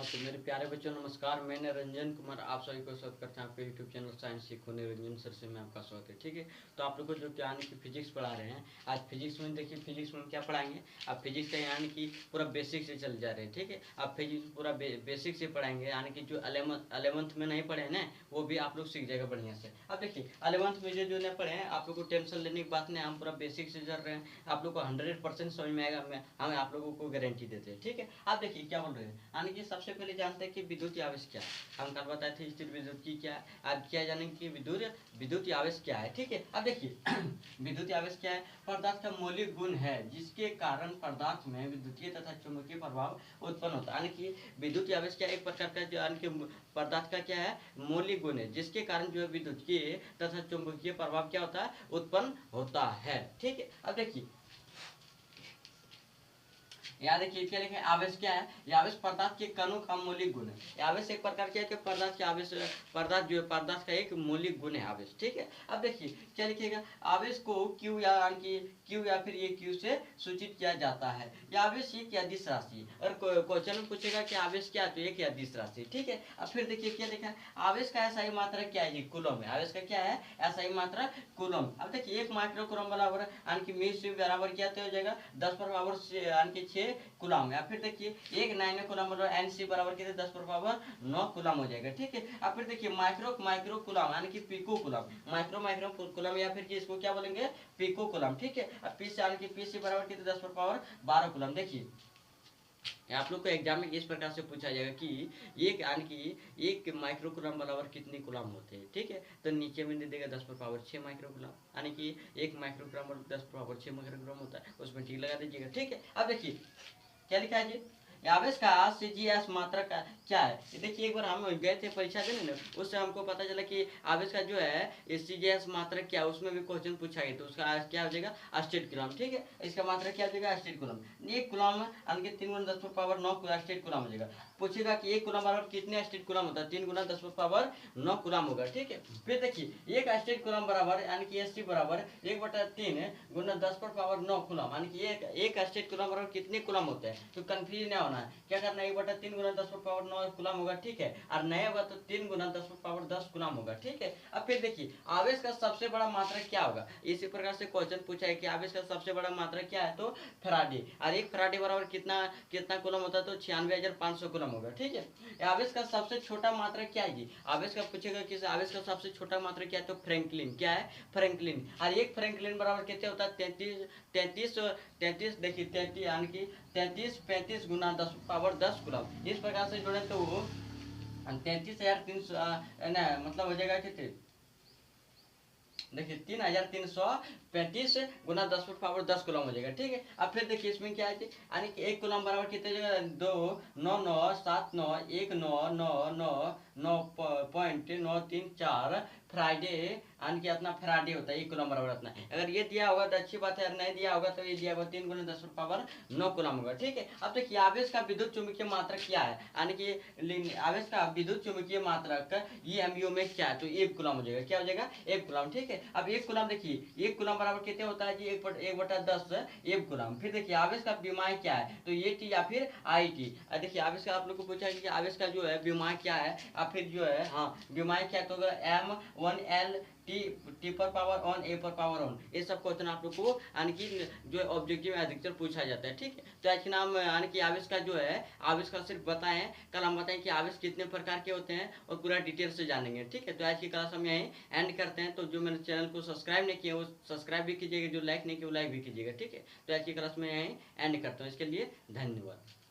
तो मेरे प्यारे बच्चों नमस्कार। मैंने रंजन कुमार आप सभी को स्वागत करता हूँ आपके यूट्यूब चैनल साइंस सीखो निरंजन सर से मैं आपका स्वागत है। ठीक है, तो आप लोग को जो यानी कि फिजिक्स पढ़ा रहे हैं आज फिजिक्स में देखिए फिजिक्स में क्या पढ़ाएंगे। आप फिजिक्स का यानी कि पूरा बेसिक से चल जा रहे हैं। ठीक है, आप फिजिक्स पूरा बेसिक से पढ़ाएंगे यानी कि जो अलेवंथ में नहीं पढ़े हैं ना वो भी आप लोग सीख जाएगा बढ़िया से। अब देखिए अलेवंथ में जो नहीं पढ़े हैं आप लोग को टेंशन लेने की बात नहीं, हम पूरा बेसिक से चल रहे हैं, आप लोग को 100% समझ में आएगा। हम आप लोगों को गारंटी देते हैं। ठीक है, आप देखिए क्या बोल रहे हैं यानी कि सबसे पहले जानते हैं कि विद्युत आवेश क्या है। हम कल बताए थे स्थिर विद्युत की क्या है, अब क्या जानेंगे कि विद्युत आवेश क्या है। ठीक है, अब देखिए विद्युत आवेश क्या है, पदार्थ का मौलिक गुण है जिसके कारण पदार्थ में विद्युतीय तथा चुंबकीय प्रभाव उत्पन्न होता है। यानी कि विद्युत आवेश क्या एक प्रकार का जो यानी कि पदार्थ का क्या है मौलिक गुण है जिसके कारण जो है विद्युतीय तथा चुंबकीय प्रभाव क्या होता है उत्पन्न होता है। ठीक है, अब देखिए याद रखिए क्या लिखे आवेश क्या है, ये आवेश पदार्थ के कणों का मौलिक गुण है। ये आवेश एक प्रकार क्या है कि पदार्थ के आवेश पदार्थ जो है पदार्थ का एक मौलिक गुण है आवेश। ठीक है, अब देखिए क्या लिखिएगा आवेश को Q या Q या फिर ये Q से सूचित किया जाता है। यह आवेश एक अदिश राशि है और क्वेश्चन में पूछेगा कि आवेश क्या है तो एक अदिश राशि। ठीक है, अब फिर देखिए क्या लिखा है आवेश का ऐसा ही मात्रा क्या है, कूलम है। आवेश का क्या है ऐसा ही मात्रा कूलम। अब देखिए एक माइक्रो कूलम बराबर यानी कि मीस बराबर क्या हो जाएगा 10 पर पावर यानी कि 6 कूलम है। फिर देखिए एक नैनो कूलम मतलब एनसी बराबर कितने 10 पर पावर 9 कूलम हो जाएगा। ठीक है, अब फिर देखिए माइक्रो कूलम यानी कि पिको कूलम, माइक्रो कूलम या फिर इसको क्या बोलेंगे पिको कूलम। ठीक है, अब पी यानी कि पी सी बराबर कितने 10 पर पावर 12 कूलम। देखिए आप लोग को एग्जाम में इस प्रकार से पूछा जाएगा कि एक यानी कि एक माइक्रो कूलम बराबर कितने कूलम होते हैं। ठीक है, तो नीचे में दे देगा 10 पर पावर 6 माइक्रो कूलम यानी कि एक माइक्रो कूलम बराबर 10 पर पावर 6 माइक्रो कूलम होता है, उसमें ठीक लगा दीजिएगा। ठीक है, अब देखिए क्या लिखा है जी आवेश का सीजीएस मात्रा का क्या है। देखिए एक बार हम गए थे परीक्षा देने ना उससे हमको पता चला कि आवेश का जो है सीजीएस मात्रा क्या है, उसमें भी क्वेश्चन पूछा गया तो उसका क्या हो जाएगा स्टेट कूलम। ठीक है, इसका मात्रा क्या हो जाएगा स्टेट कूलम। एक कूलम यानी कि 3 × 10 पावर 9 स्टेट कूलम हो जाएगा। पूछेगा कि एक कूलम बराबर कितने स्टेट कूलम होता है 3 × 10 पावर 9 कूलम होगा। ठीक है, फिर देखिए एक स्टेट कूलम बराबर यानी कि एसटी बराबर 1/3 × 10 पावर 9 कूलम यानी कि एक स्टेट कूलम बराबर कितने कूलम होते हैं। तो कंफ्यूज नहीं होना है, क्या करना है 1/3 × 10 पावर 9 कूलम होगा। ठीक है, और नया होगा तो 3 × 10 पावर 10 कूलम होगा। ठीक है, अब फिर देखिए आवेश का सबसे बड़ा मात्रा क्या होगा, इसी प्रकार से क्वेश्चन पूछा है कि आवेश का सबसे बड़ा मात्रा क्या है तो फैराडे, और एक फैराडे बराबर कितना कितना कूलम होता है तो 96,500 कूलम होगा। ठीक है, आवेश का सबसे छोटा मात्रा क्या है जी, आवेश का पूछेगा कि आवेश का सबसे छोटा मात्रा क्या है तो फ्रैंकलिन, क्या है फ्रैंकलिन, और एक फ्रैंकलिन बराबर कितने होता है 33 देखिए 33 यानी कि 35 × 10 पावर 10 कूलम। इस प्रकार से जोड़े तो वो 33,300 मतलब हो जाएगा कितने देखिए 3,335 × 10 पावर 10 कूलम हो जाएगा। ठीक है, अब फिर देखिए इसमें क्या है यानी कि एक कूलम बराबर कितने जगह 2 9 9 7 9 1 9 9 9 9.934 फ्राइडे यानी कि अपना फ्राइडे होता है एक कूलम बराबर अपना। अगर ये दिया होगा तो अच्छी बात है, अगर नहीं दिया होगा तो ये दिया होगा 3 × 10 पावर 9 कूलम होगा। ठीक है, अब देखिए आवेश का विद्युत चुंबकीय मात्रा क्या है यानी कि आवेश का विद्युत चुंबकीय मात्रा का EMU में क्या है तो 1 कूलम हो जाएगा। क्या हो जाएगा 1 कूलम। ठीक है, अब 1 कूलम देखिए 1 कूलम बराबर कितने होता है जी 1/10 1 कूलम। फिर देखिए आवेश का विमाय क्या है तो ये टी या फिर आई टी। देखिए आवेश का आप लोग को पूछा है कि आवेश का जो है विमाय क्या है और फिर जो है हाँ विमाय क्या तो M1L टी पर पावर ऑन ए पर पावर ऑन, ये सब क्वेश्चन आप लोग को यानी कि जो है ऑब्जेक्टिव में अधिकतर पूछा जाता है। ठीक है, तो आज के नाम यानी कि आवेश का जो है आवेश का सिर्फ बताएं, कल हम बताएं कि आवेश कितने प्रकार के होते हैं और पूरा डिटेल से जानेंगे। ठीक है, तो आज की क्लास हम यहीं एंड करते हैं। तो जो मेरे चैनल को सब्सक्राइब नहीं किया वो सब्सक्राइब भी कीजिएगा, जो लाइक नहीं किया वो लाइक भी कीजिएगा। ठीक है, तो आज की क्लास में यहीं एंड करता हूँ, इसके लिए धन्यवाद।